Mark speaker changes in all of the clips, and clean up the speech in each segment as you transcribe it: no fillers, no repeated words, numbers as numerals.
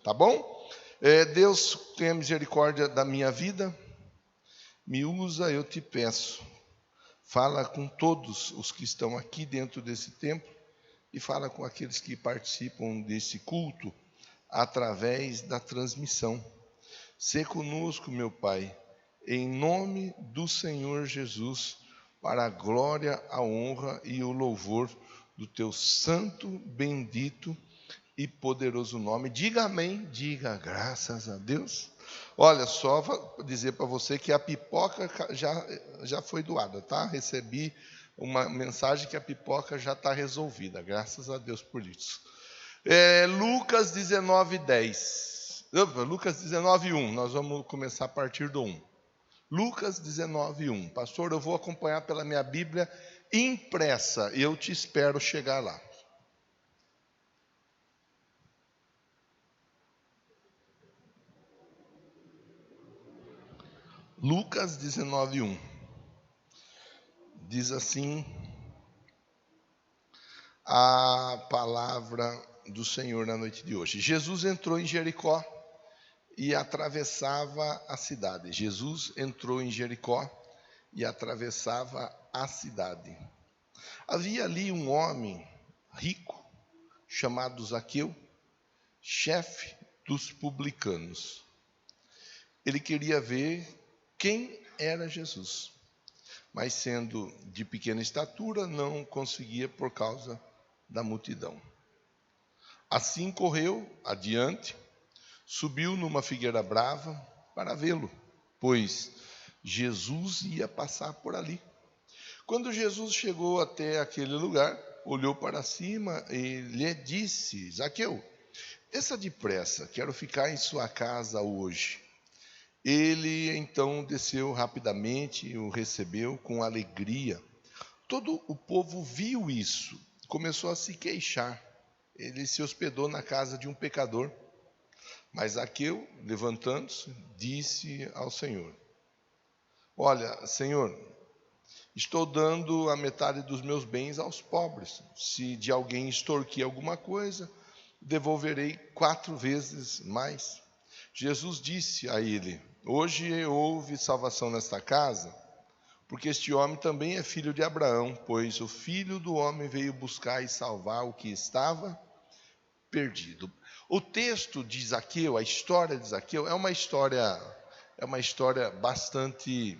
Speaker 1: tá bom? Deus tenha misericórdia da minha vida, me usa, eu te peço. Fala com todos os que estão aqui dentro desse templo e fala com aqueles que participam desse culto através da transmissão. Sê conosco, meu Pai, em nome do Senhor Jesus, para a glória, a honra e o louvor do teu santo, bendito e poderoso nome. Diga amém, diga graças a Deus. Olha, só vou dizer para você que a pipoca já foi doada, tá? Recebi uma mensagem que a pipoca já está resolvida, graças a Deus por isso. Lucas 19:10. Lucas 19:1, nós vamos começar a partir do 1. Lucas 19:1. Pastor, eu vou acompanhar pela minha Bíblia impressa, e eu te espero chegar lá. Lucas 19:1. Diz assim a palavra do Senhor na noite de hoje. Jesus entrou em Jericó e atravessava a cidade. Jesus entrou em Jericó e atravessava a cidade. Havia ali um homem rico, chamado Zaqueu, chefe dos publicanos. Ele queria ver quem era Jesus, mas sendo de pequena estatura, não conseguia por causa da multidão. Assim correu adiante, subiu numa figueira brava para vê-lo, pois Jesus ia passar por ali. Quando Jesus chegou até aquele lugar, olhou para cima e lhe disse: Zaqueu, desça depressa, quero ficar em sua casa hoje. Ele então desceu rapidamente e o recebeu com alegria. Todo o povo viu isso, começou a se queixar. Ele se hospedou na casa de um pecador. Mas Zaqueu, levantando-se, disse ao Senhor: Olha, Senhor, estou dando a metade dos meus bens aos pobres. Se de alguém extorquir alguma coisa, devolverei 4 vezes mais. Jesus disse a ele: Hoje houve salvação nesta casa, porque este homem também é filho de Abraão, pois o Filho do Homem veio buscar e salvar o que estava perdido. O texto de Zaqueu, a história de Zaqueu, é uma história bastante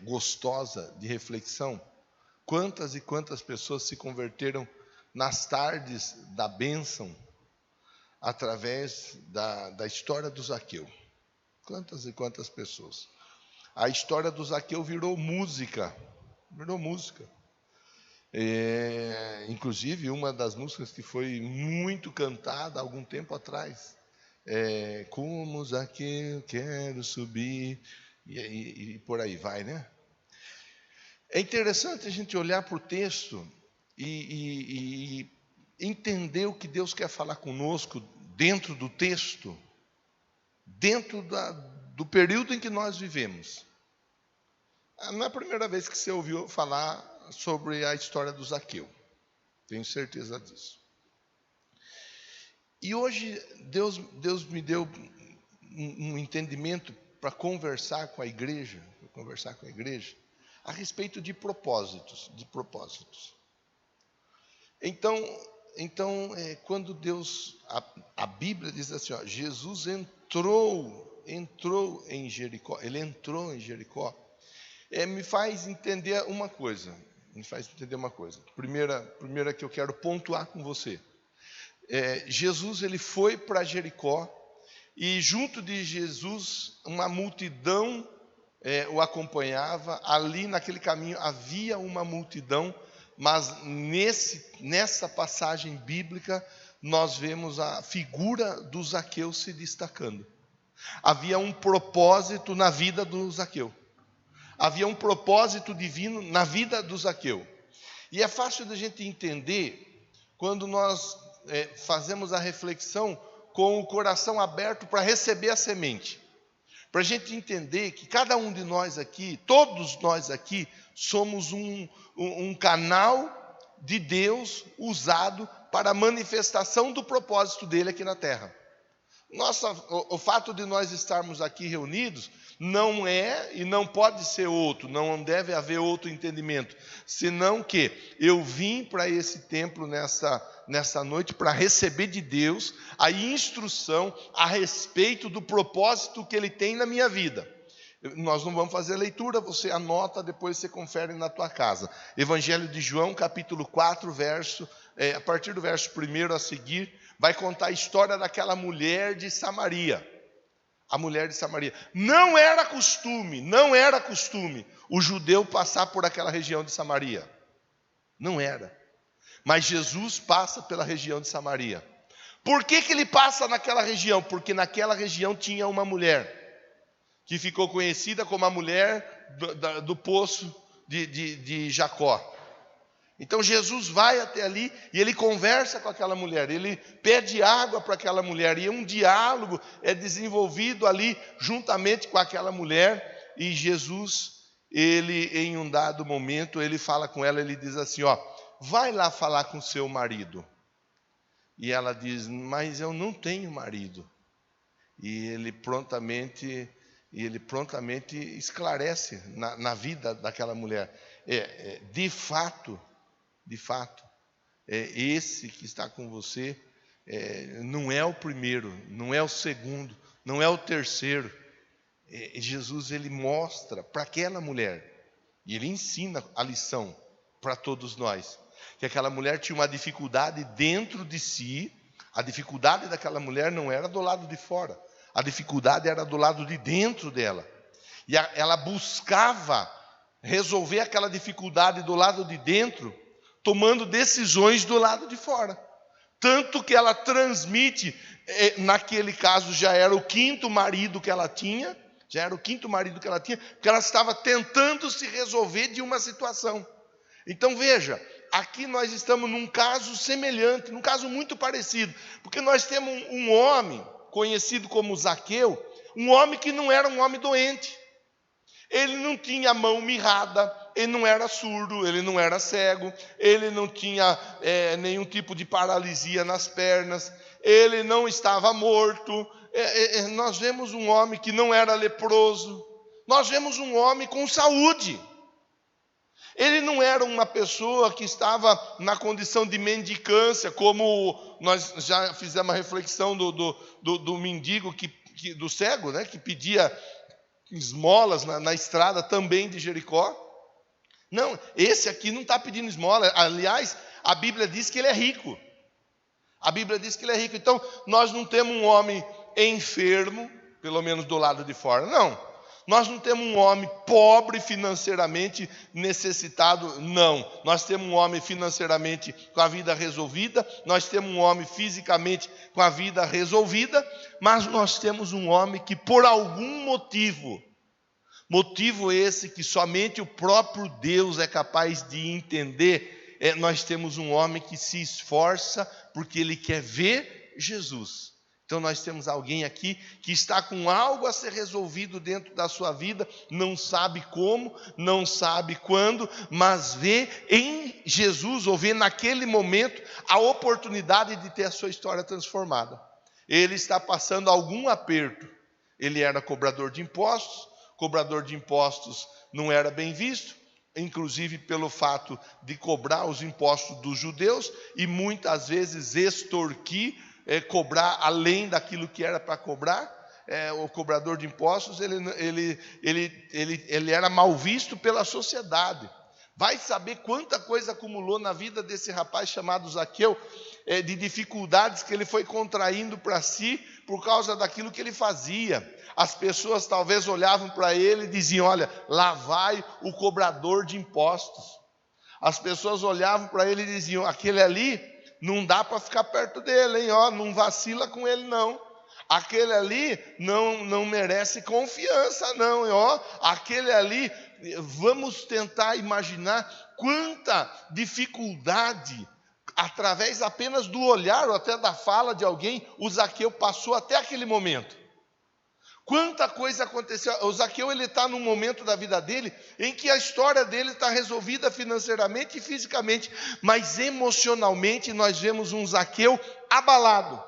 Speaker 1: gostosa de reflexão. Quantas e quantas pessoas se converteram nas tardes da bênção através da história do Zaqueu. Quantas e quantas pessoas. A história do Zaqueu virou música. Inclusive, uma das músicas que foi muito cantada há algum tempo atrás. Como Zaqueu, quero subir. E por aí vai, né? É interessante a gente olhar para o texto e entender o que Deus quer falar conosco dentro do texto, dentro do período em que nós vivemos. Não é a primeira vez que você ouviu falar sobre a história do Zaqueu, tenho certeza disso. E hoje Deus me deu um entendimento para conversar com a igreja, a respeito de propósitos. Então, quando a Bíblia diz assim, Jesus entrou em Jericó, ele entrou em Jericó, me faz entender uma coisa. Primeira que eu quero pontuar com você. Jesus, ele foi para Jericó, e junto de Jesus, uma multidão o acompanhava. Ali naquele caminho havia uma multidão, mas nessa passagem bíblica, nós vemos a figura do Zaqueu se destacando. Havia um propósito na vida do Zaqueu. Havia um propósito divino na vida do Zaqueu. E é fácil da gente entender quando nós fazemos a reflexão com o coração aberto para receber a semente. Para a gente entender que cada um de nós aqui, todos nós aqui, somos um canal de Deus usado para a manifestação do propósito dele aqui na terra. O fato de nós estarmos aqui reunidos não é e não pode ser outro, não deve haver outro entendimento, senão que eu vim para esse templo nessa noite para receber de Deus a instrução a respeito do propósito que Ele tem na minha vida. Nós não vamos fazer leitura, você anota, depois você confere na tua casa. Evangelho de João, capítulo 4, a partir do verso 1 a seguir, vai contar a história daquela mulher de Samaria. A mulher de Samaria. Não era costume o judeu passar por aquela região de Samaria. Não era. Mas Jesus passa pela região de Samaria. Por que ele passa naquela região? Porque naquela região tinha uma mulher que ficou conhecida como a mulher do poço de Jacó. Então Jesus vai até ali e ele conversa com aquela mulher, ele pede água para aquela mulher, e um diálogo é desenvolvido ali juntamente com aquela mulher, e Jesus, ele em um dado momento, ele fala com ela, ele diz assim, vai lá falar com seu marido. E ela diz, mas eu não tenho marido. E ele prontamente esclarece na vida daquela mulher. De fato, esse que está com você não é o primeiro, não é o segundo, não é o terceiro. Jesus, ele mostra para aquela mulher, e ele ensina a lição para todos nós, que aquela mulher tinha uma dificuldade dentro de si. A dificuldade daquela mulher não era do lado de fora, a dificuldade era do lado de dentro dela. E ela buscava resolver aquela dificuldade do lado de dentro, tomando decisões do lado de fora. Tanto que ela transmite, naquele caso já era o quinto marido que ela tinha, porque ela estava tentando se resolver de uma situação. Então veja, aqui nós estamos num caso semelhante, num caso muito parecido, porque nós temos um homem conhecido como Zaqueu, um homem que não era um homem doente. Ele não tinha a mão mirrada, ele não era surdo, ele não era cego, ele não tinha nenhum tipo de paralisia nas pernas, ele não estava morto. Nós vemos um homem que não era leproso, nós vemos um homem com saúde. Ele não era uma pessoa que estava na condição de mendicância, como nós já fizemos a reflexão do mendigo, do cego, né, que pedia esmolas na estrada também de Jericó. Não, esse aqui não está pedindo esmola. Aliás, a Bíblia diz que ele é rico. Então, nós não temos um homem enfermo, pelo menos do lado de fora, não. Nós não temos um homem pobre financeiramente, necessitado, não. Nós temos um homem financeiramente com a vida resolvida, nós temos um homem fisicamente com a vida resolvida, mas nós temos um homem que por algum motivo esse que somente o próprio Deus é capaz de entender, nós temos um homem que se esforça porque ele quer ver Jesus. Então nós temos alguém aqui que está com algo a ser resolvido dentro da sua vida, não sabe como, não sabe quando, mas vê em Jesus, ou vê naquele momento, a oportunidade de ter a sua história transformada. Ele está passando algum aperto. Ele era cobrador de impostos não era bem visto, inclusive pelo fato de cobrar os impostos dos judeus e muitas vezes extorquir, cobrar além daquilo que era para cobrar. O cobrador de impostos, ele era mal visto pela sociedade. Vai saber quanta coisa acumulou na vida desse rapaz chamado Zaqueu, de dificuldades que ele foi contraindo para si por causa daquilo que ele fazia. As pessoas talvez olhavam para ele e diziam, olha, lá vai o cobrador de impostos. As pessoas olhavam para ele e diziam, aquele ali, não dá para ficar perto dele, hein? Não vacila com ele não. Aquele ali não merece confiança não, hein? Aquele ali, vamos tentar imaginar quanta dificuldade, através apenas do olhar ou até da fala de alguém, o Zaqueu passou até aquele momento. Quanta coisa aconteceu. O Zaqueu, ele está num momento da vida dele em que a história dele está resolvida financeiramente e fisicamente, mas emocionalmente nós vemos um Zaqueu abalado.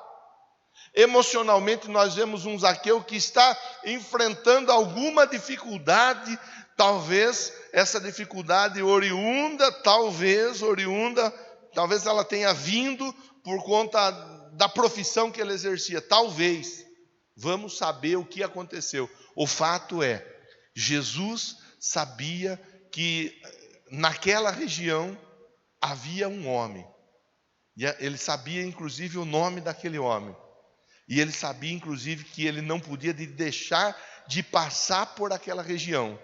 Speaker 1: Emocionalmente nós vemos um Zaqueu que está enfrentando alguma dificuldade, talvez essa dificuldade talvez ela tenha vindo por conta da profissão que ele exercia, talvez. Vamos saber o que aconteceu. O fato é, Jesus sabia que naquela região havia um homem. E ele sabia inclusive o nome daquele homem. E ele sabia inclusive que ele não podia deixar de passar por aquela região,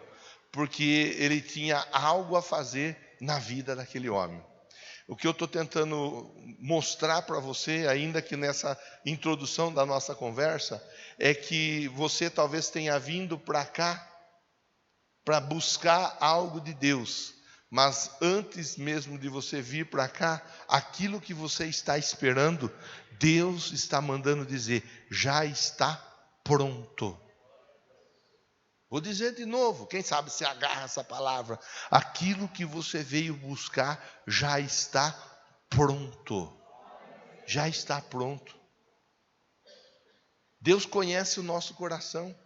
Speaker 1: porque ele tinha algo a fazer na vida daquele homem. O que eu estou tentando mostrar para você, ainda que nessa introdução da nossa conversa, é que você talvez tenha vindo para cá para buscar algo de Deus, mas antes mesmo de você vir para cá, aquilo que você está esperando, Deus está mandando dizer, já está pronto. Vou dizer de novo, quem sabe você agarra essa palavra. Aquilo que você veio buscar já está pronto. Já está pronto. Deus conhece o nosso coração.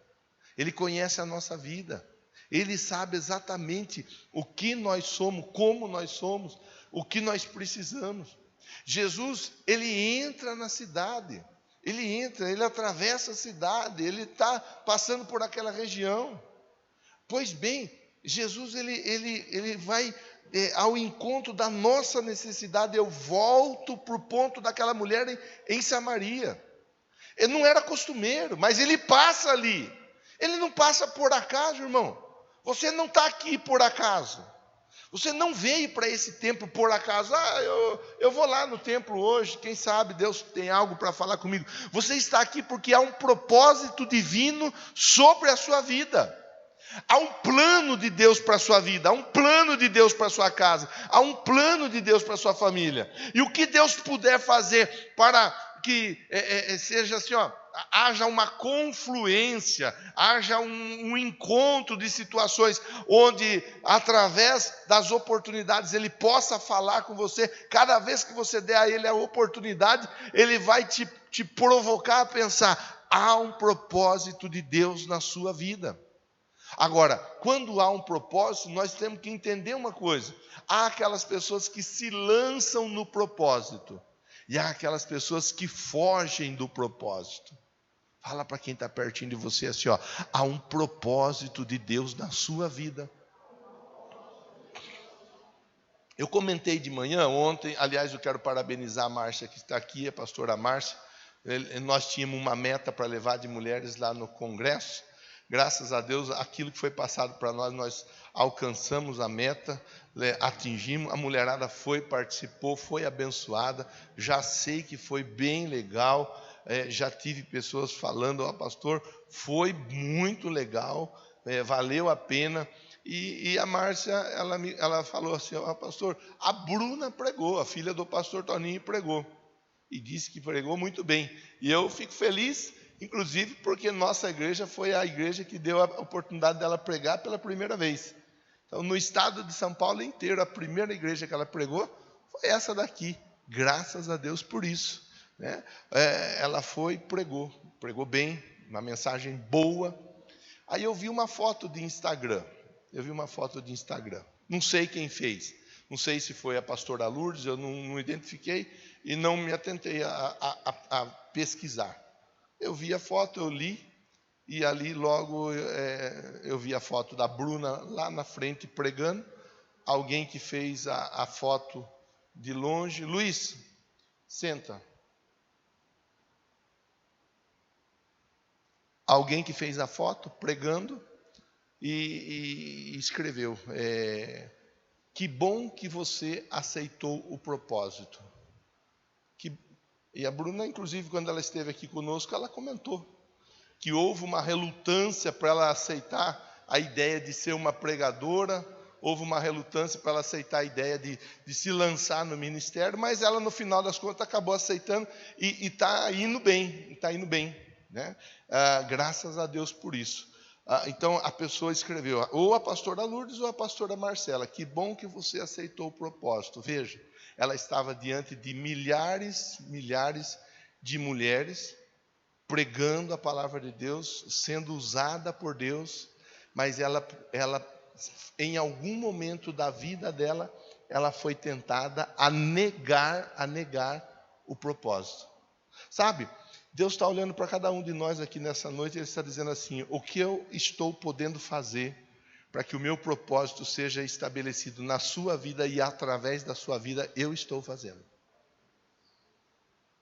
Speaker 1: Ele conhece a nossa vida. Ele sabe exatamente o que nós somos, como nós somos, o que nós precisamos. Jesus, ele entra na cidade. Ele atravessa a cidade, ele está passando por aquela região. Pois bem, Jesus ele vai ao encontro da nossa necessidade. Eu volto para o ponto daquela mulher em Samaria. Ele não era costumeiro, mas ele passa ali. Ele não passa por acaso, irmão. Você não está aqui por acaso. Você não veio para esse templo por acaso. Eu vou lá no templo hoje, quem sabe Deus tem algo para falar comigo. Você está aqui porque há um propósito divino sobre a sua vida. Há um plano de Deus para a sua vida, há um plano de Deus para a sua casa, há um plano de Deus para a sua família. E o que Deus puder fazer para que seja assim, haja uma confluência, haja um encontro de situações onde, através das oportunidades, Ele possa falar com você. Cada vez que você der a Ele a oportunidade, Ele vai te provocar a pensar, há um propósito de Deus na sua vida. Agora, quando há um propósito, nós temos que entender uma coisa. Há aquelas pessoas que se lançam no propósito. E há aquelas pessoas que fogem do propósito. Fala para quem está pertinho de você assim, há um propósito de Deus na sua vida. Eu comentei de manhã, ontem, aliás, eu quero parabenizar a Márcia que está aqui, a pastora Márcia. Nós tínhamos uma meta para levar de mulheres lá no congresso. Graças a Deus, aquilo que foi passado para nós alcançamos a meta, atingimos. A mulherada participou, foi abençoada. Já sei que foi bem legal. Já tive pessoas falando, pastor, foi muito legal, valeu a pena. E a Márcia, ela falou assim, pastor, a Bruna pregou, a filha do pastor Toninho pregou. E disse que pregou muito bem. E eu fico feliz, inclusive porque nossa igreja foi a igreja que deu a oportunidade dela pregar pela primeira vez. Então, no estado de São Paulo inteiro, a primeira igreja que ela pregou foi essa daqui. Graças a Deus por isso. Né? Ela pregou bem, uma mensagem boa. Aí eu vi uma foto de Instagram. Não sei quem fez. Não sei se foi a pastora Lourdes, eu não identifiquei e não me atentei a pesquisar. Eu vi a foto, eu li, e ali logo eu vi a foto da Bruna lá na frente pregando. Alguém que fez a foto de longe. Luiz, senta. Alguém que fez a foto pregando e escreveu: que bom que você aceitou o propósito. E a Bruna, inclusive, quando ela esteve aqui conosco, ela comentou que houve uma relutância para ela aceitar a ideia de ser uma pregadora, houve uma relutância para ela aceitar a ideia de se lançar no ministério, mas ela, no final das contas, acabou aceitando e está indo bem, né? Graças a Deus por isso. Então a pessoa escreveu, ou a pastora Lourdes ou a pastora Marcela, que bom que você aceitou o propósito. Veja, ela estava diante de milhares de mulheres, pregando a palavra de Deus, sendo usada por Deus, mas ela em algum momento da vida dela, ela foi tentada a negar o propósito. Sabe, Deus está olhando para cada um de nós aqui nessa noite, Ele está dizendo assim: o que eu estou podendo fazer para que o meu propósito seja estabelecido na sua vida e através da sua vida, eu estou fazendo.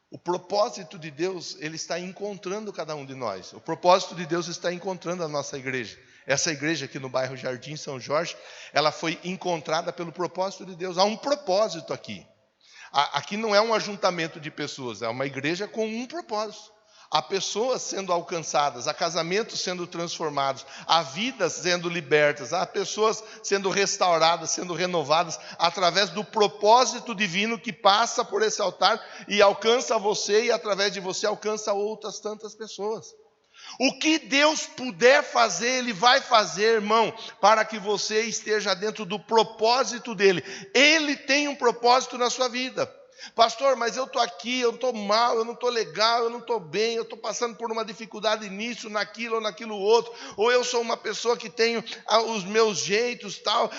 Speaker 1: O propósito de Deus, Ele está encontrando cada um de nós. O propósito de Deus está encontrando a nossa igreja. Essa igreja aqui no bairro Jardim São Jorge, ela foi encontrada pelo propósito de Deus. Há um propósito aqui. Aqui não é um ajuntamento de pessoas, é uma igreja com um propósito. Há pessoas sendo alcançadas, há casamentos sendo transformados, há vidas sendo libertas, há pessoas sendo restauradas, sendo renovadas, através do propósito divino que passa por esse altar e alcança você, e através de você alcança outras tantas pessoas. O que Deus puder fazer, Ele vai fazer, irmão, para que você esteja dentro do propósito dEle. Ele tem um propósito na sua vida. Pastor, mas eu estou aqui, eu estou mal, eu não estou legal, eu não estou bem, eu estou passando por uma dificuldade nisso, naquilo ou naquilo outro, ou eu sou uma pessoa que tenho os meus jeitos, tal,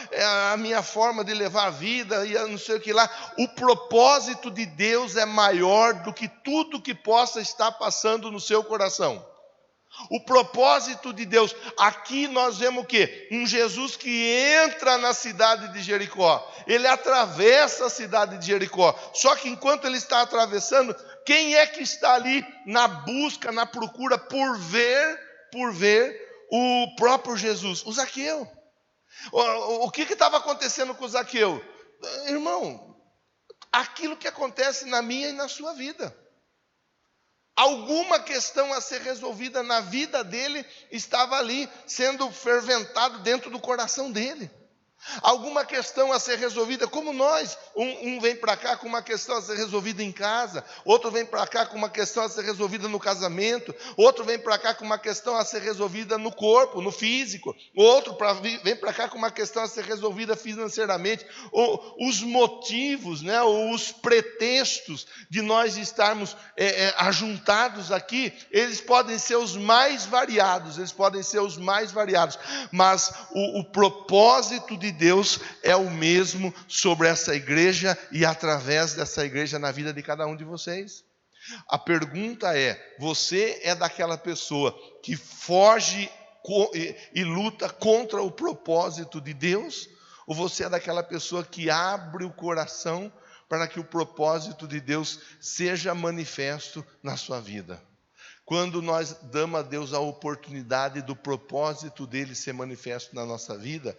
Speaker 1: a minha forma de levar a vida, e não sei o que lá. O propósito de Deus é maior do que tudo que possa estar passando no seu coração. O propósito de Deus, aqui nós vemos o quê? Um Jesus que entra na cidade de Jericó, ele atravessa a cidade de Jericó, só que enquanto ele está atravessando, quem é que está ali na busca, na procura por ver o próprio Jesus? O Zaqueu. O que estava acontecendo com o Zaqueu? Irmão, aquilo que acontece na minha e na sua vida. Alguma questão a ser resolvida na vida dele estava ali, sendo ferventado dentro do coração dele. Alguma questão a ser resolvida, como nós. Um vem para cá com uma questão a ser resolvida em casa, outro vem para cá com uma questão a ser resolvida no casamento, outro vem para cá com uma questão a ser resolvida no corpo, no físico, outro vem para cá com uma questão a ser resolvida financeiramente. Os motivos, né, os pretextos de nós estarmos ajuntados aqui, eles podem ser os mais variados, mas o propósito de Deus é o mesmo sobre essa igreja e através dessa igreja na vida de cada um de vocês. A pergunta é: você é daquela pessoa que foge e luta contra o propósito de Deus? Ou você é daquela pessoa que abre o coração para que o propósito de Deus seja manifesto na sua vida? Quando nós damos a Deus a oportunidade do propósito dele ser manifesto na nossa vida,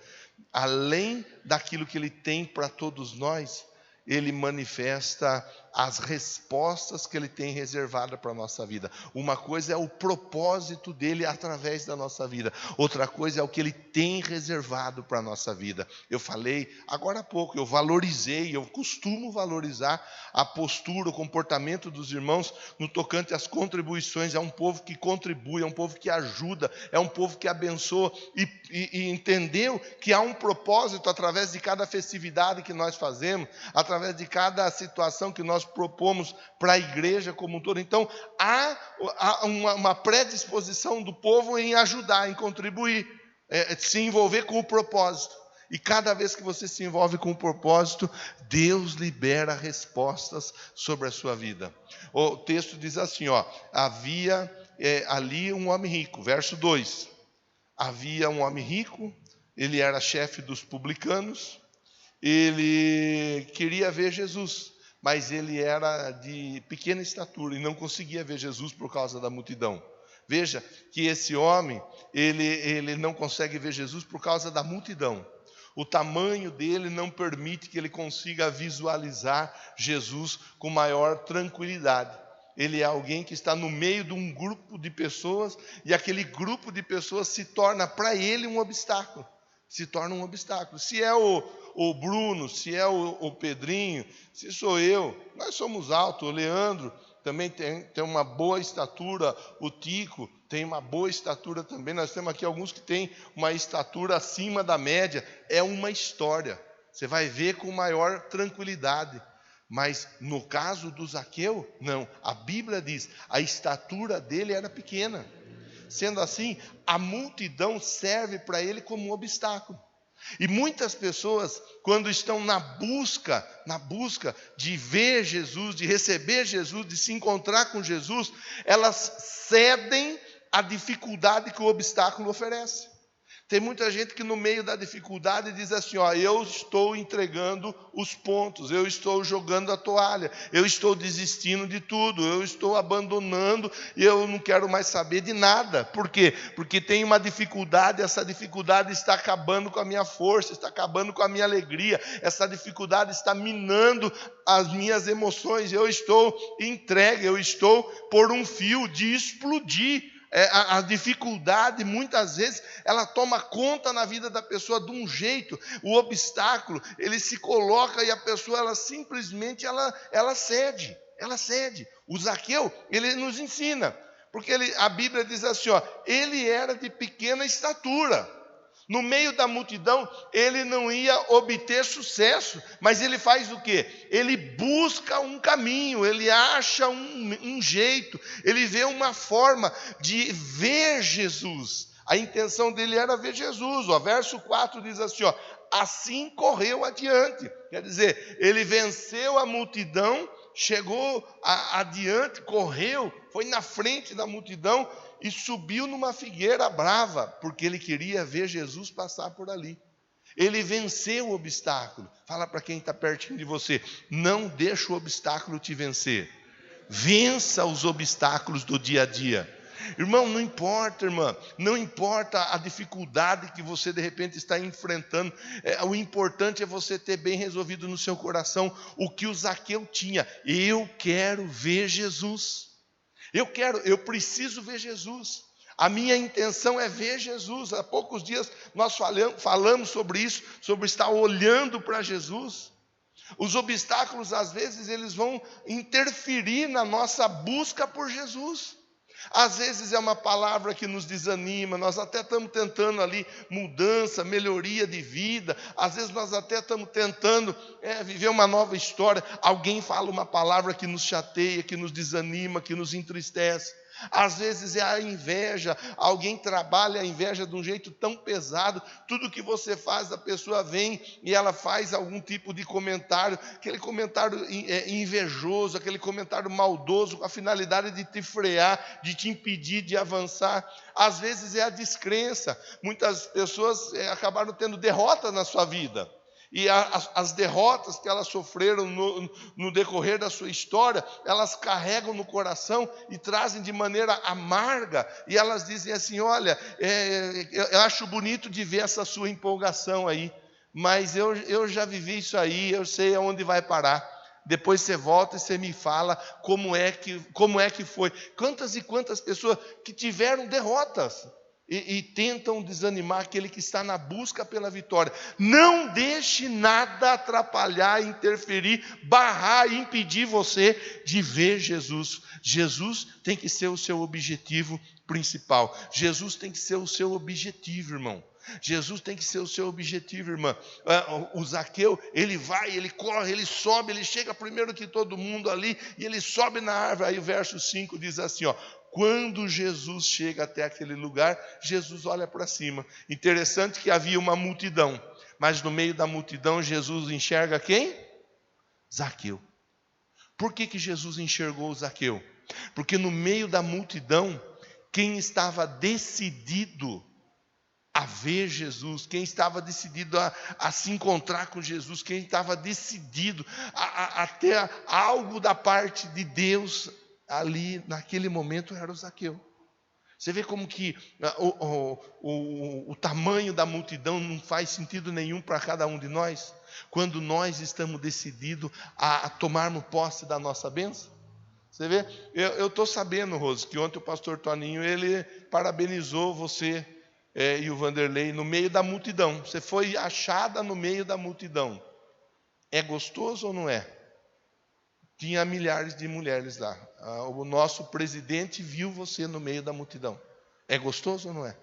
Speaker 1: além daquilo que ele tem para todos nós, ele manifesta as respostas que ele tem reservada para a nossa vida. Uma coisa é o propósito dele através da nossa vida, outra coisa é o que ele tem reservado para a nossa vida. Eu falei agora há pouco, eu costumo valorizar a postura, o comportamento dos irmãos no tocante às contribuições. É um povo que contribui, é um povo que ajuda, é um povo que abençoa e entendeu que há um propósito através de cada festividade que nós fazemos, através de cada situação que nós propomos para a igreja como um todo. Então, há uma predisposição do povo em ajudar, em contribuir, se envolver com o propósito. E cada vez que você se envolve com o propósito, Deus libera respostas sobre a sua vida. O texto diz assim, havia ali um homem rico, verso 2. Havia um homem rico, ele era chefe dos publicanos, ele queria ver Jesus, mas ele era de pequena estatura e não conseguia ver Jesus por causa da multidão. Veja que esse homem, ele não consegue ver Jesus por causa da multidão. O tamanho dele não permite que ele consiga visualizar Jesus com maior tranquilidade. Ele é alguém que está no meio de um grupo de pessoas e aquele grupo de pessoas se torna para ele um obstáculo. Se é o Bruno, se é o Pedrinho, se sou eu, nós somos altos, o Leandro também tem uma boa estatura. O Tico tem uma boa estatura também. Nós temos aqui alguns que têm uma estatura acima da média. É uma história. Você vai ver com maior tranquilidade. Mas no caso do Zaqueu, não. A Bíblia diz, a estatura dele era pequena. Sendo assim, a multidão serve para ele como um obstáculo. E muitas pessoas, quando estão na busca de ver Jesus, de receber Jesus, de se encontrar com Jesus, elas cedem à dificuldade que o obstáculo oferece. Tem muita gente que no meio da dificuldade diz assim, eu estou entregando os pontos, eu estou jogando a toalha, eu estou desistindo de tudo, eu estou abandonando, eu não quero mais saber de nada. Por quê? Porque tem uma dificuldade, essa dificuldade está acabando com a minha força, está acabando com a minha alegria, essa dificuldade está minando as minhas emoções, eu estou entregue, eu estou por um fio de explodir. A dificuldade, muitas vezes, ela toma conta na vida da pessoa de um jeito. O obstáculo, ele se coloca e a pessoa, ela simplesmente, ela cede. Ela cede. O Zaqueu, ele nos ensina. Porque a Bíblia diz assim, ele era de pequena estatura. No meio da multidão, ele não ia obter sucesso, mas ele faz o quê? Ele busca um caminho, ele acha um jeito, ele vê uma forma de ver Jesus. A intenção dele era ver Jesus. O verso 4 diz assim, assim correu adiante. Quer dizer, ele venceu a multidão, chegou adiante, correu, foi na frente da multidão, e subiu numa figueira brava, porque ele queria ver Jesus passar por ali. Ele venceu o obstáculo. Fala para quem está pertinho de você, não deixa o obstáculo te vencer. Vença os obstáculos do dia a dia. Irmão, não importa, irmã, não importa a dificuldade que você de repente está enfrentando, o importante é você ter bem resolvido no seu coração o que o Zaqueu tinha. Eu quero ver Jesus. Eu preciso ver Jesus. A minha intenção é ver Jesus. Há poucos dias nós falamos sobre isso, sobre estar olhando para Jesus. Os obstáculos, às vezes, eles vão interferir na nossa busca por Jesus. Às vezes é uma palavra que nos desanima, nós até estamos tentando ali mudança, melhoria de vida, às vezes nós até estamos tentando viver uma nova história, alguém fala uma palavra que nos chateia, que nos desanima, que nos entristece. Às vezes é a inveja, alguém trabalha a inveja de um jeito tão pesado, tudo que você faz, a pessoa vem e ela faz algum tipo de comentário, aquele comentário invejoso, aquele comentário maldoso, com a finalidade de te frear, de te impedir de avançar. Às vezes é a descrença, muitas pessoas acabaram tendo derrota na sua vida. E as derrotas que elas sofreram no decorrer da sua história, elas carregam no coração e trazem de maneira amarga. E elas dizem assim, olha, eu acho bonito de ver essa sua empolgação aí, mas eu já vivi isso aí, eu sei aonde vai parar. Depois você volta e você me fala como é que foi. Quantas e quantas pessoas que tiveram derrotas e tentam desanimar aquele que está na busca pela vitória. Não deixe nada atrapalhar, interferir, barrar, impedir você de ver Jesus. Jesus tem que ser o seu objetivo principal. Jesus tem que ser o seu objetivo, irmão. Jesus tem que ser o seu objetivo, irmã. O Zaqueu, ele vai, ele corre, ele sobe, ele chega primeiro que todo mundo ali, e ele sobe na árvore. Aí o verso 5 diz assim, quando Jesus chega até aquele lugar, Jesus olha para cima. Interessante que havia uma multidão, mas no meio da multidão Jesus enxerga quem? Zaqueu. Por que Jesus enxergou Zaqueu? Porque no meio da multidão, quem estava decidido a ver Jesus, quem estava decidido a se encontrar com Jesus, quem estava decidido a ter algo da parte de Deus, ali naquele momento era o Zaqueu. Você vê como que o tamanho da multidão não faz sentido nenhum para cada um de nós, quando nós estamos decididos a tomarmos posse da nossa bênção. Você vê, eu estou sabendo, Rose, que ontem o pastor Toninho, ele parabenizou você e o Vanderlei no meio da multidão. Você foi achada no meio da multidão. É gostoso ou não é? Tinha milhares de mulheres lá. O nosso presidente viu você no meio da multidão. É gostoso ou não é?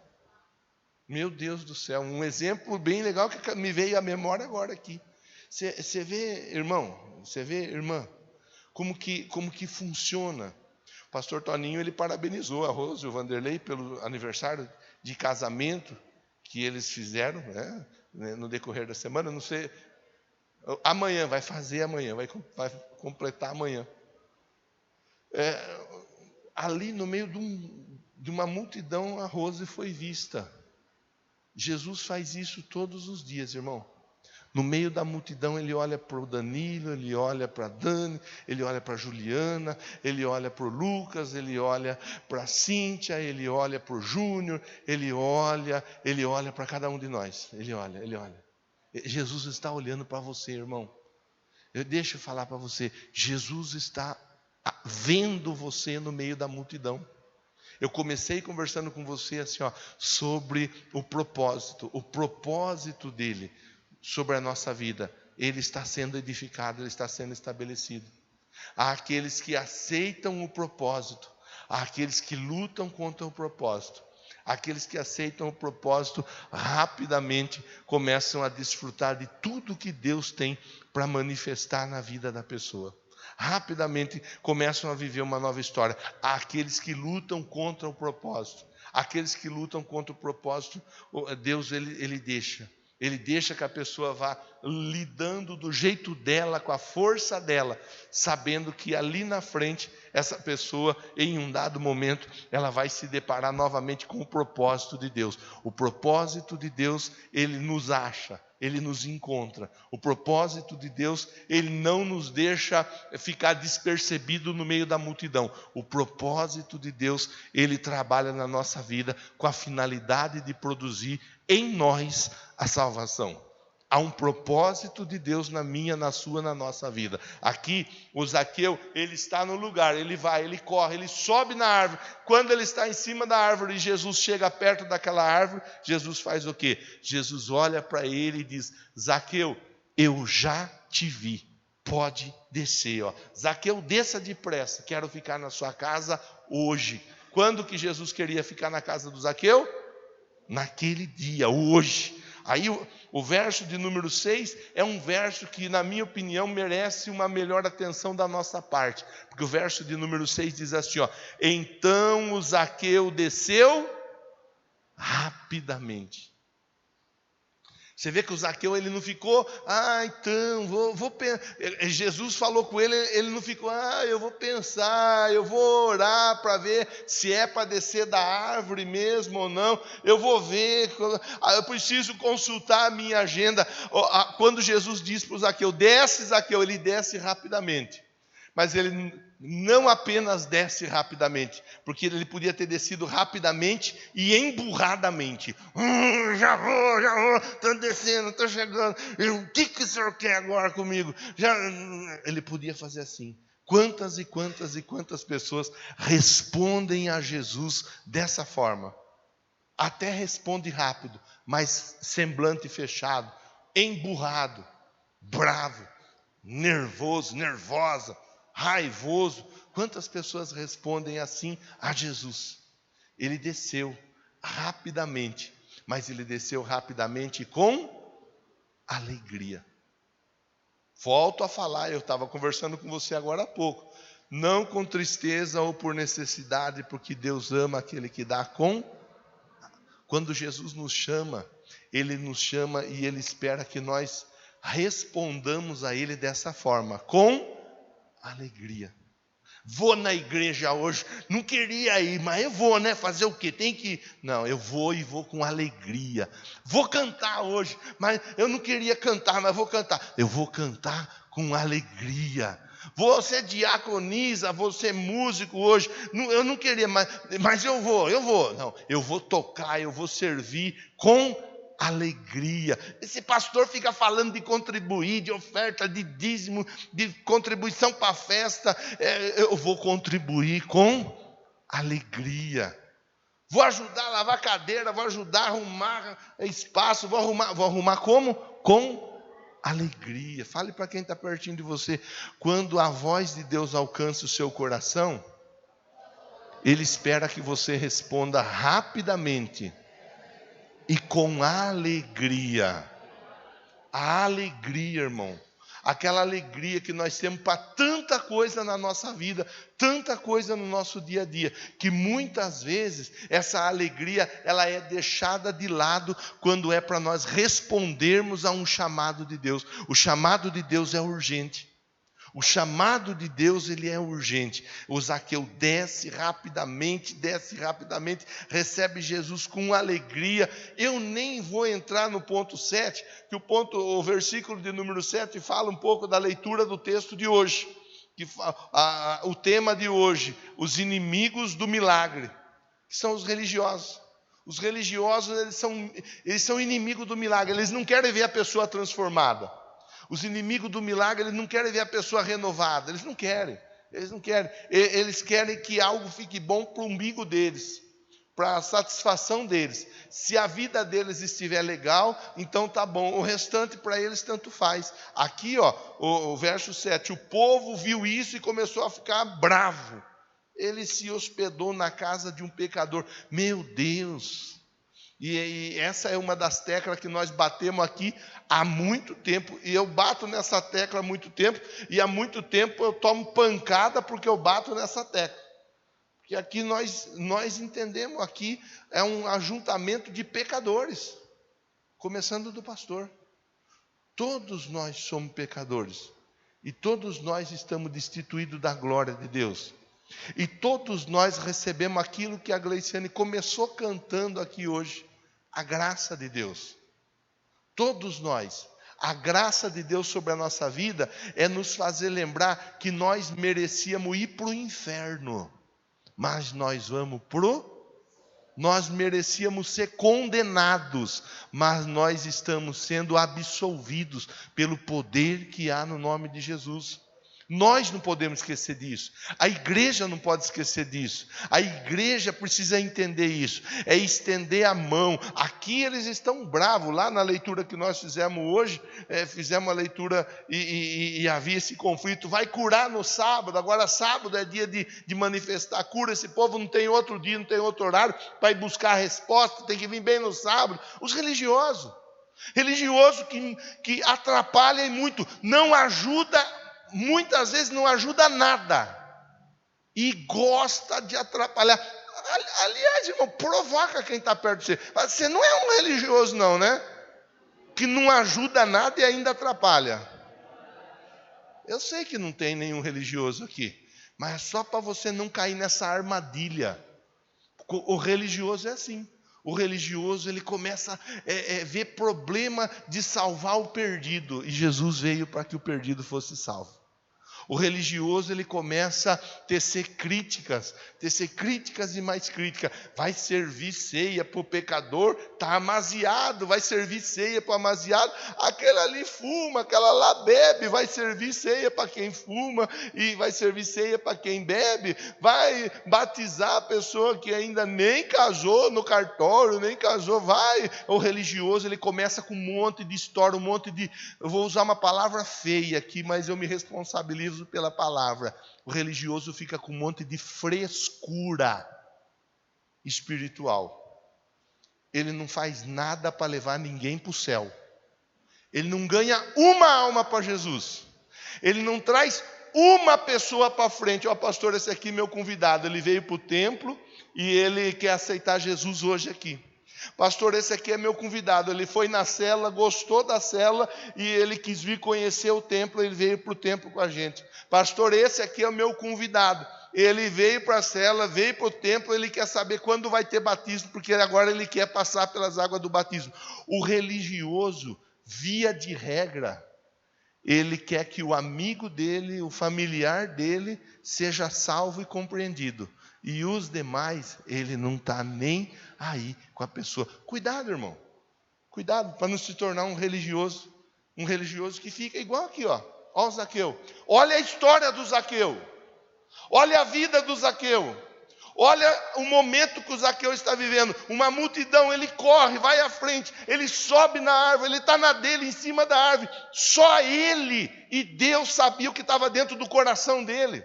Speaker 1: Meu Deus do céu, um exemplo bem legal que me veio à memória agora aqui. Você vê, irmão, você vê, irmã, como que funciona. O pastor Toninho, ele parabenizou a Rose e o Vanderlei pelo aniversário de casamento que eles fizeram, né, no decorrer da semana. Não sei, amanhã, vai fazer amanhã, vai completar amanhã. Ali no meio de uma multidão, a Rose foi vista. Jesus faz isso todos os dias, irmão. No meio da multidão, ele olha para o Danilo, ele olha para a Dani, ele olha para a Juliana, ele olha para o Lucas, ele olha para a Cíntia, ele olha para o Júnior, ele olha para cada um de nós. Ele olha. Jesus está olhando para você, irmão. Deixa eu falar para você. Jesus está vendo você no meio da multidão. Eu comecei conversando com você assim, sobre o propósito dele sobre a nossa vida. Ele está sendo edificado, ele está sendo estabelecido. Há aqueles que aceitam o propósito, há aqueles que lutam contra o propósito. Aqueles que aceitam o propósito rapidamente começam a desfrutar de tudo que Deus tem para manifestar na vida da pessoa. Rapidamente começam a viver uma nova história. Há aqueles que lutam contra o propósito. Aqueles que lutam contra o propósito, Deus ele deixa que a pessoa vá lidando do jeito dela, com a força dela, sabendo que ali na frente, essa pessoa, em um dado momento, ela vai se deparar novamente com o propósito de Deus. O propósito de Deus, ele nos acha, ele nos encontra. O propósito de Deus, ele não nos deixa ficar despercebido no meio da multidão. O propósito de Deus, ele trabalha na nossa vida com a finalidade de produzir em nós a salvação. Há um propósito de Deus na minha, na sua, na nossa vida. Aqui, o Zaqueu, ele está no lugar, ele vai, ele corre, ele sobe na árvore. Quando ele está em cima da árvore e Jesus chega perto daquela árvore, Jesus faz o quê? Jesus olha para ele e diz: Zaqueu, eu já te vi, pode descer. Zaqueu, desça depressa, quero ficar na sua casa hoje. Quando que Jesus queria ficar na casa do Zaqueu? Naquele dia, hoje. Aí o verso de número 6 é um verso que, na minha opinião, merece uma melhor atenção da nossa parte. Porque o verso de número 6 diz assim, então o Zaqueu desceu rapidamente. Você vê que o Zaqueu, ele não ficou, então, vou pensar. Jesus falou com ele, ele não ficou, eu vou pensar, eu vou orar para ver se é para descer da árvore mesmo ou não, eu vou ver, eu preciso consultar a minha agenda. Quando Jesus diz para o Zaqueu, desce Zaqueu, ele desce rapidamente. Mas ele não apenas desce rapidamente, porque ele podia ter descido rapidamente e emburradamente. Já vou, estou descendo, estou chegando. O que o senhor quer agora comigo? Ele podia fazer assim. Quantas e quantas pessoas respondem a Jesus dessa forma? Até responde rápido, mas semblante fechado, emburrado, bravo, nervoso, nervosa, raivoso. Quantas pessoas respondem assim a Jesus? Ele desceu rapidamente, mas ele desceu rapidamente com alegria. Volto a falar, eu estava conversando com você agora há pouco. Não com tristeza ou por necessidade, porque Deus ama aquele que dá com. Quando Jesus nos chama, Ele nos chama e Ele espera que nós respondamos a Ele dessa forma, com alegria. Vou na igreja hoje, não queria ir, mas eu vou, né? Fazer o quê? Tem que ir. Não, eu vou e vou com alegria. Vou cantar hoje, mas eu não queria cantar, mas vou cantar. Eu vou cantar com alegria. Vou ser diaconisa, vou ser músico hoje. Eu não queria, mas eu vou. Não, eu vou tocar, eu vou servir com alegria. Esse pastor fica falando de contribuir, de oferta, de dízimo, de contribuição para a festa. Eu vou contribuir com alegria. Vou ajudar a lavar cadeira, vou ajudar a arrumar espaço, vou arrumar como? Com Alegria. Fale para quem está pertinho de você. Quando a voz de Deus alcança o seu coração, Ele espera que você responda rapidamente e com alegria. A alegria, irmão. Aquela alegria que nós temos para tanta coisa na nossa vida, tanta coisa no nosso dia a dia, que muitas vezes essa alegria ela é deixada de lado quando é para nós respondermos a um chamado de Deus. O chamado de Deus é urgente. O chamado de Deus, ele é urgente. O Zaqueu desce rapidamente, recebe Jesus com alegria. Eu nem vou entrar no ponto 7, que o versículo de número 7 fala um pouco da leitura do texto de hoje. O tema de hoje, os inimigos do milagre, que são os religiosos. Os religiosos, eles são inimigos do milagre, eles não querem ver a pessoa transformada. Os inimigos do milagre, eles não querem ver a pessoa renovada, eles não querem. Eles querem que algo fique bom para o umbigo deles, para a satisfação deles. Se a vida deles estiver legal, então tá bom, o restante para eles tanto faz. Aqui, o verso 7, o povo viu isso e começou a ficar bravo. Ele se hospedou na casa de um pecador. Meu Deus! E essa é uma das teclas que nós batemos aqui há muito tempo. E eu bato nessa tecla há muito tempo. E há muito tempo eu tomo pancada porque eu bato nessa tecla. Porque aqui nós entendemos, aqui é um ajuntamento de pecadores. Começando do pastor. Todos nós somos pecadores. E todos nós estamos destituídos da glória de Deus. E todos nós recebemos aquilo que a Gleiciane começou cantando aqui hoje. A graça de Deus. Todos nós. A graça de Deus sobre a nossa vida é nos fazer lembrar que nós merecíamos ir para o inferno. Mas nós vamos Nós merecíamos ser condenados, mas nós estamos sendo absolvidos pelo poder que há no nome de Jesus. Nós não podemos esquecer disso. A igreja não pode esquecer disso. A igreja precisa entender isso. É estender a mão. Aqui eles estão bravos. Lá na leitura que nós fizemos hoje, fizemos a leitura e havia esse conflito. Vai curar no sábado. Agora sábado é dia de manifestar a cura. Esse povo não tem outro dia, não tem outro horário para ir buscar a resposta. Tem que vir bem no sábado. Os religiosos. Religioso que atrapalha muito. Não ajuda. Muitas vezes não ajuda nada. E gosta de atrapalhar. Aliás, irmão, provoca quem está perto de você. Você não é um religioso não, né? Que não ajuda nada e ainda atrapalha. Eu sei que não tem nenhum religioso aqui. Mas é só para você não cair nessa armadilha. O religioso é assim. O religioso, ele começa a ver problema de salvar o perdido. E Jesus veio para que o perdido fosse salvo. O religioso, ele começa a tecer críticas e mais críticas. Vai servir ceia para o pecador, está amaziado, vai servir ceia para o amaziado. Aquele ali fuma, aquela lá bebe, vai servir ceia para quem fuma e vai servir ceia para quem bebe. Vai batizar a pessoa que ainda nem casou no cartório, nem casou, vai. O religioso, ele começa com um monte de história, eu vou usar uma palavra feia aqui, mas eu me responsabilizo pela palavra. O religioso fica com um monte de frescura espiritual. Ele não faz nada para levar ninguém para o céu. Ele não ganha uma alma para Jesus. Ele não traz uma pessoa para frente. Ó, pastor, esse aqui é meu convidado. Ele veio para o templo e ele quer aceitar Jesus hoje aqui. Pastor, esse aqui é meu convidado, ele foi na célula, gostou da célula e ele quis vir conhecer o templo, ele veio para o templo com a gente. Pastor, esse aqui é o meu convidado, ele veio para a célula, veio para o templo, ele quer saber quando vai ter batismo, porque agora ele quer passar pelas águas do batismo. O religioso, via de regra, ele quer que o amigo dele, o familiar dele, seja salvo e compreendido. E os demais, ele não está nem aí com a pessoa. Cuidado, irmão. Cuidado para não se tornar um religioso que fica igual aqui, ó. Olha o Zaqueu. Olha a história do Zaqueu. Olha a vida do Zaqueu. Olha o momento que o Zaqueu está vivendo. Uma multidão, ele corre, vai à frente, ele sobe na árvore, ele está na dele, em cima da árvore. Só ele e Deus sabia o que estava dentro do coração dele.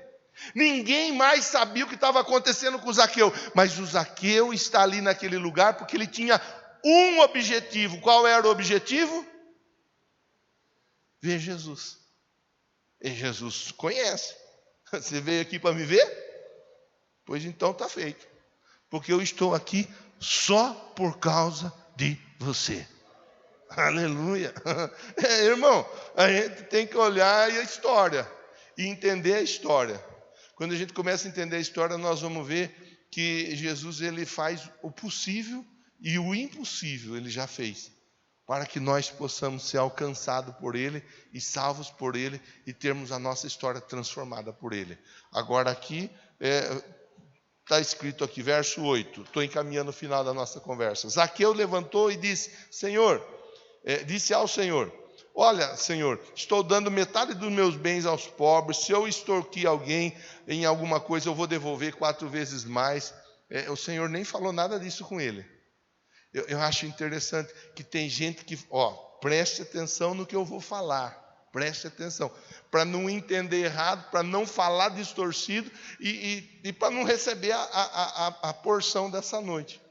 Speaker 1: Ninguém mais sabia o que estava acontecendo com o Zaqueu. Mas o Zaqueu está ali naquele lugar porque ele tinha um objetivo. Qual era o objetivo? Ver Jesus. E Jesus conhece. Você veio aqui para me ver? Pois então está feito. Porque eu estou aqui só por causa de você. Aleluia. Irmão, a gente tem que olhar a história e entender a história. Quando a gente começa a entender a história, nós vamos ver que Jesus ele faz o possível e o impossível ele já fez, para que nós possamos ser alcançados por Ele e salvos por Ele e termos a nossa história transformada por Ele. Agora aqui, está escrito aqui, verso 8, estou encaminhando o final da nossa conversa. Zaqueu levantou e disse ao Senhor, olha, Senhor, estou dando metade dos meus bens aos pobres, se eu extorquir alguém em alguma coisa, eu vou devolver 4 vezes mais. O Senhor nem falou nada disso com ele. Eu acho interessante que tem gente que, preste atenção no que eu vou falar, preste atenção, para não entender errado, para não falar distorcido e para não receber a porção dessa noite.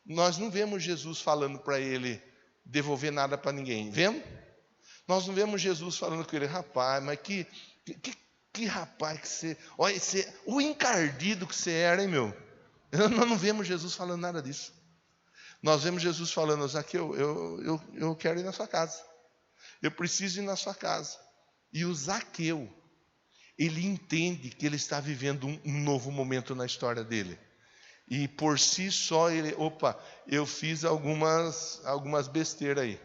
Speaker 1: Nós não vemos Jesus falando para ele devolver nada para ninguém, vemos? Nós não vemos Jesus falando com ele, rapaz, mas que rapaz que você, olha, o encardido que você era, hein, meu? Nós não vemos Jesus falando nada disso. Nós vemos Jesus falando, Zaqueu, eu quero ir na sua casa. Eu preciso ir na sua casa. E o Zaqueu, ele entende que ele está vivendo um novo momento na história dele. E por si só, eu fiz algumas besteiras aí.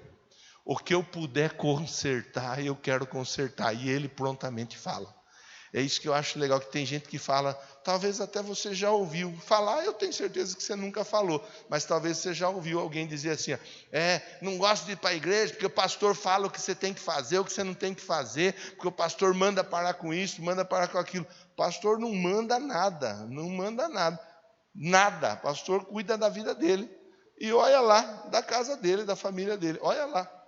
Speaker 1: O que eu puder consertar, eu quero consertar. E ele prontamente fala. É isso que eu acho legal, que tem gente que fala, talvez até você já ouviu falar, eu tenho certeza que você nunca falou, mas talvez você já ouviu alguém dizer assim, não gosto de ir para a igreja, porque o pastor fala o que você tem que fazer, o que você não tem que fazer, porque o pastor manda parar com isso, manda parar com aquilo. O pastor não manda nada, nada. O pastor cuida da vida dele, e olha lá, da casa dele, da família dele, olha lá.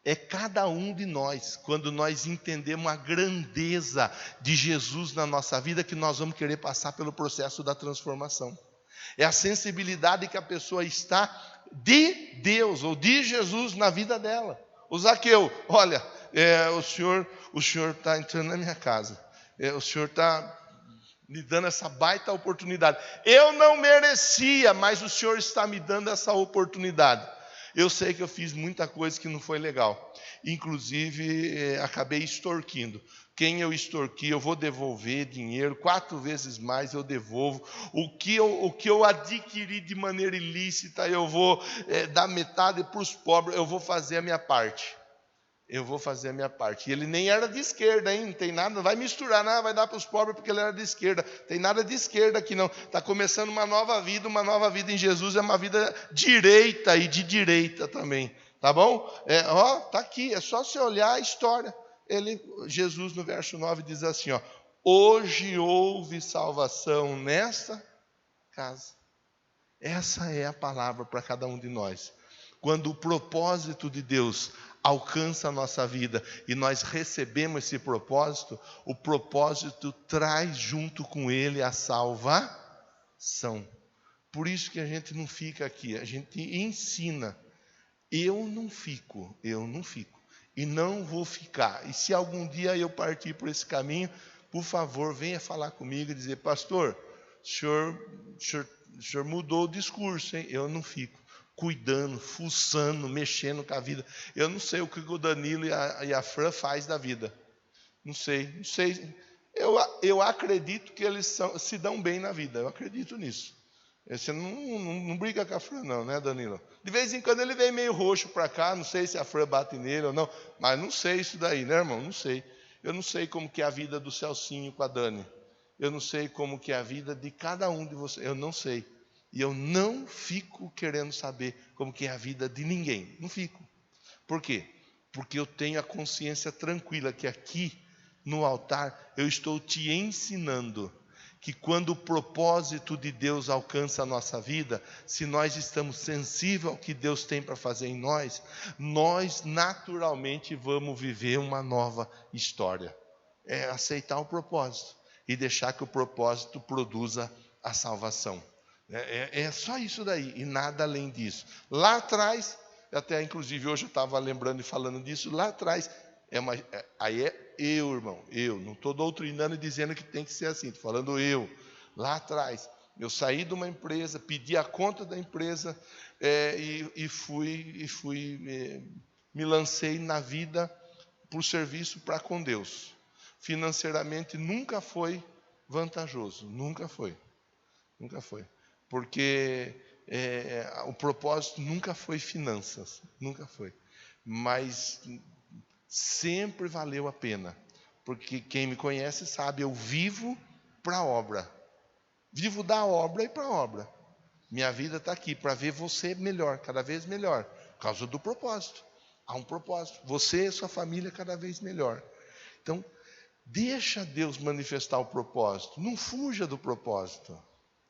Speaker 1: É cada um de nós, quando nós entendemos a grandeza de Jesus na nossa vida, que nós vamos querer passar pelo processo da transformação. É a sensibilidade que a pessoa está de Deus, ou de Jesus na vida dela. O Zaqueu, olha, o senhor está entrando na minha casa. O senhor está me dando essa baita oportunidade. Eu não merecia, mas o senhor está me dando essa oportunidade. Eu sei que eu fiz muita coisa que não foi legal. Inclusive, acabei extorquindo. Quem eu extorqui, eu vou devolver dinheiro, 4 vezes mais eu devolvo. O que eu adquiri de maneira ilícita, eu vou dar metade para os pobres, eu vou fazer a minha parte. Eu vou fazer a minha parte. E ele nem era de esquerda, hein? Não tem nada, não vai misturar, não, vai dar para os pobres porque ele era de esquerda. Tem nada de esquerda aqui não. Está começando uma nova vida em Jesus, é uma vida direita e de direita também. Tá bom? Tá aqui, é só você olhar a história. Jesus no verso 9 diz assim, hoje houve salvação nesta casa. Essa é a palavra para cada um de nós. Quando o propósito de Deus alcança a nossa vida e nós recebemos esse propósito, o propósito traz junto com ele a salvação. Por isso que a gente não fica aqui, a gente ensina. Eu não fico e não vou ficar. E se algum dia eu partir por esse caminho, por favor, venha falar comigo e dizer, pastor, o senhor mudou o discurso, hein? Eu não fico cuidando, fuçando, mexendo com a vida. Eu não sei o que o Danilo e a Fran faz da vida. Não sei. Eu acredito que eles se dão bem na vida. Eu acredito nisso. Você não briga com a Fran não, né, Danilo? De vez em quando ele vem meio roxo para cá. Não sei se a Fran bate nele ou não. Mas não sei isso daí, né, irmão? Não sei. Eu não sei como que é a vida do Celcinho com a Dani. Eu não sei como que é a vida de cada um de vocês. Eu não sei. E eu não fico querendo saber como que é a vida de ninguém. Não fico. Por quê? Porque eu tenho a consciência tranquila que aqui no altar eu estou te ensinando que quando o propósito de Deus alcança a nossa vida, se nós estamos sensíveis ao que Deus tem para fazer em nós, nós naturalmente vamos viver uma nova história. É aceitar o propósito e deixar que o propósito produza a salvação. É só isso daí e nada além disso. Lá atrás, até inclusive hoje eu estava lembrando e falando disso, lá atrás, aí é eu, irmão, eu não estou doutrinando e dizendo que tem que ser assim, estou falando eu. Lá atrás, eu saí de uma empresa, pedi a conta da empresa me lancei na vida por serviço para com Deus. Financeiramente nunca foi vantajoso, nunca foi, porque o propósito nunca foi finanças, nunca foi, mas sempre valeu a pena, porque quem me conhece sabe, eu vivo para a obra, vivo da obra e para a obra. Minha vida está aqui para ver você melhor, cada vez melhor, por causa do propósito. Há um propósito, você e sua família cada vez melhor. Então, deixa Deus manifestar o propósito, não fuja do propósito.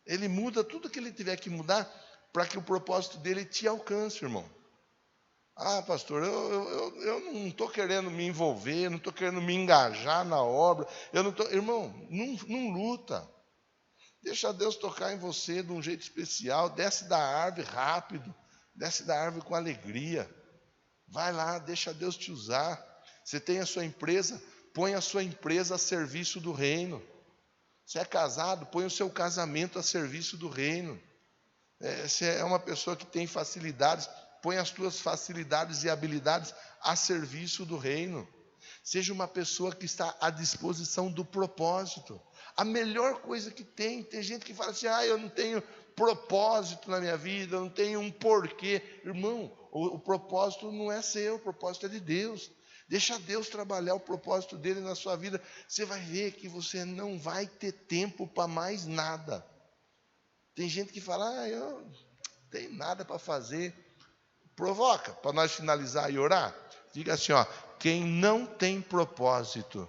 Speaker 1: Ele muda tudo que ele tiver que mudar para que o propósito dele te alcance, irmão. Ah, pastor, eu não estou querendo me envolver, não estou querendo me engajar na obra. Irmão, não luta. Deixa Deus tocar em você de um jeito especial. Desce da árvore rápido, desce da árvore com alegria. Vai lá, deixa Deus te usar. Você tem a sua empresa, põe a sua empresa a serviço do reino. Você é casado, põe o seu casamento a serviço do reino. Você é uma pessoa que tem facilidades, põe as suas facilidades e habilidades a serviço do reino. Seja uma pessoa que está à disposição do propósito. A melhor coisa que tem gente que fala assim, eu não tenho propósito na minha vida, eu não tenho um porquê. Irmão, o propósito não é seu, o propósito é de Deus. Deixa Deus trabalhar o propósito dele na sua vida. Você vai ver que você não vai ter tempo para mais nada. Tem gente que fala, eu não tenho nada para fazer. Provoca, para nós finalizar e orar. Diga assim, quem não tem propósito.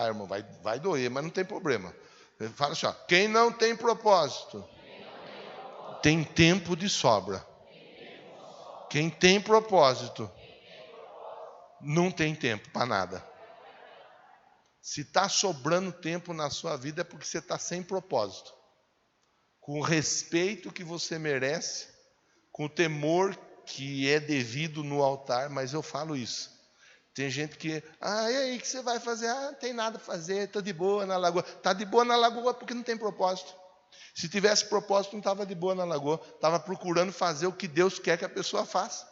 Speaker 1: Irmão, vai doer, mas não tem problema. Fala assim, quem não tem propósito, tem tempo de sobra. Quem tem propósito, não tem tempo para nada. Se está sobrando tempo na sua vida é porque você está sem propósito. Com o respeito que você merece, com o temor que é devido no altar, mas eu falo isso. Tem gente que, e aí, o que você vai fazer? Não tem nada para fazer, estou de boa na lagoa. Está de boa na lagoa porque não tem propósito. Se tivesse propósito, não estava de boa na lagoa. Estava procurando fazer o que Deus quer que a pessoa faça.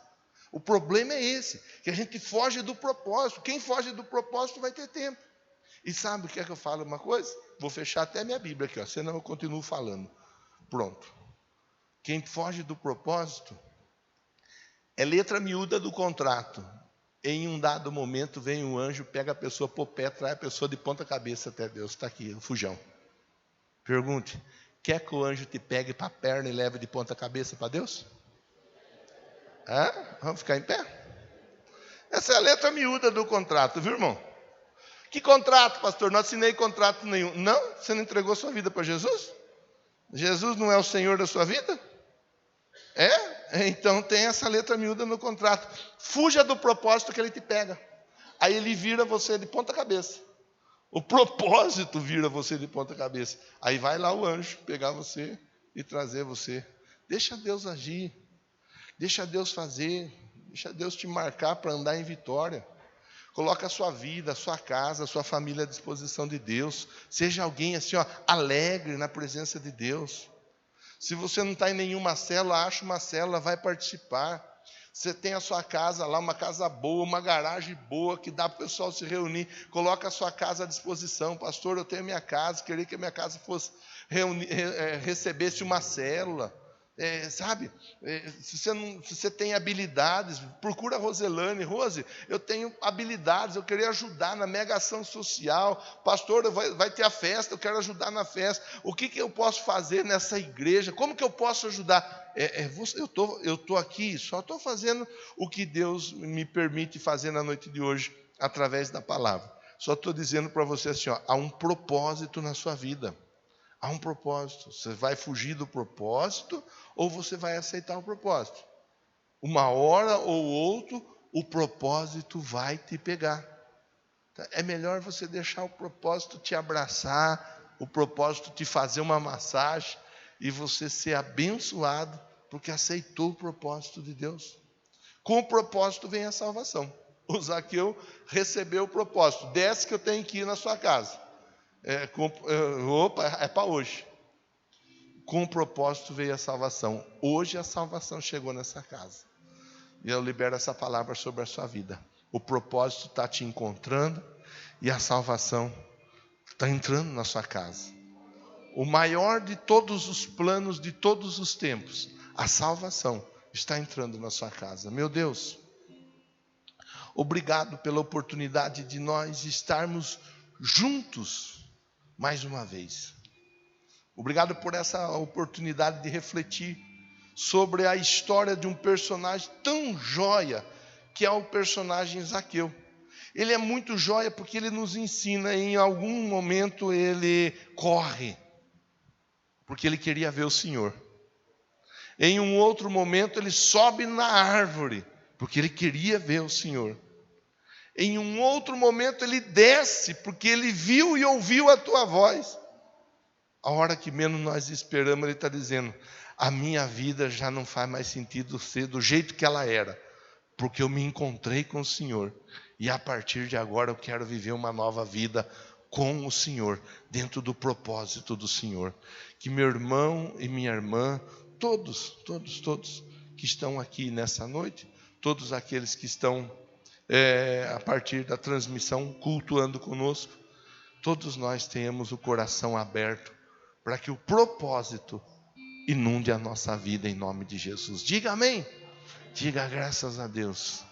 Speaker 1: O problema é esse, que a gente foge do propósito. Quem foge do propósito vai ter tempo. E sabe o que é que eu falo uma coisa? Vou fechar até minha Bíblia aqui, senão eu continuo falando. Pronto. Quem foge do propósito é letra miúda do contrato. Em um dado momento vem um anjo, pega a pessoa por pé, traz a pessoa de ponta cabeça até Deus. Está aqui, o fujão. Pergunte, quer que o anjo te pegue para a perna e leve de ponta cabeça para Deus? Vamos ficar em pé? Essa é a letra miúda do contrato, viu, irmão? Que contrato, pastor? Não assinei contrato nenhum. Não? Você não entregou sua vida para Jesus? Jesus não é o Senhor da sua vida? Então tem essa letra miúda no contrato. Fuja do propósito que ele te pega. Aí ele vira você de ponta cabeça. O propósito vira você de ponta cabeça. Aí vai lá o anjo pegar você e trazer você. Deixa Deus agir. Deixa Deus fazer. Deixa Deus te marcar para andar em vitória. Coloca a sua vida, a sua casa, a sua família à disposição de Deus. Seja alguém assim, alegre na presença de Deus. Se você não está em nenhuma célula, acha uma célula, vai participar. Você tem a sua casa lá, uma casa boa, uma garagem boa, que dá para o pessoal se reunir. Coloca a sua casa à disposição. Pastor, eu tenho a minha casa, queria que a minha casa fosse recebesse uma célula. Sabe, se você tem habilidades, procura a Roselane. Rose, eu tenho habilidades, eu queria ajudar na mega ação social. Pastor, vai ter a festa, eu quero ajudar na festa. O que eu posso fazer nessa igreja? Como que eu posso ajudar? Eu estou aqui, só estou fazendo o que Deus me permite fazer na noite de hoje, através da palavra. Só estou dizendo para você assim, ó, há um propósito na sua vida. Há um propósito. Você vai fugir do propósito ou você vai aceitar o propósito? Uma hora ou outra, o propósito vai te pegar. É melhor você deixar o propósito te abraçar, o propósito te fazer uma massagem e você ser abençoado porque aceitou o propósito de Deus. Com o propósito vem a salvação. O Zaqueu recebeu o propósito. Desce que eu tenho que ir na sua casa. É para hoje. Com o propósito veio a salvação. Hoje a salvação chegou nessa casa. E eu libero essa palavra sobre a sua vida. O propósito está te encontrando e a salvação está entrando na sua casa. O maior de todos os planos de todos os tempos, a salvação está entrando na sua casa. Meu Deus, obrigado pela oportunidade de nós estarmos juntos mais uma vez. Obrigado por essa oportunidade de refletir sobre a história de um personagem tão joia, que é o personagem Zaqueu. Ele é muito joia porque ele nos ensina, em algum momento ele corre, porque ele queria ver o Senhor. Em um outro momento ele sobe na árvore, porque ele queria ver o Senhor. Em um outro momento ele desce, porque ele viu e ouviu a tua voz. A hora que menos nós esperamos, ele está dizendo: a minha vida já não faz mais sentido ser do jeito que ela era, porque eu me encontrei com o Senhor. E a partir de agora eu quero viver uma nova vida com o Senhor, dentro do propósito do Senhor. Que meu irmão e minha irmã, todos que estão aqui nessa noite, todos aqueles que estão a partir da transmissão cultuando conosco, todos nós tenhamos o coração aberto para que o propósito inunde a nossa vida em nome de Jesus. Diga amém. Diga graças a Deus.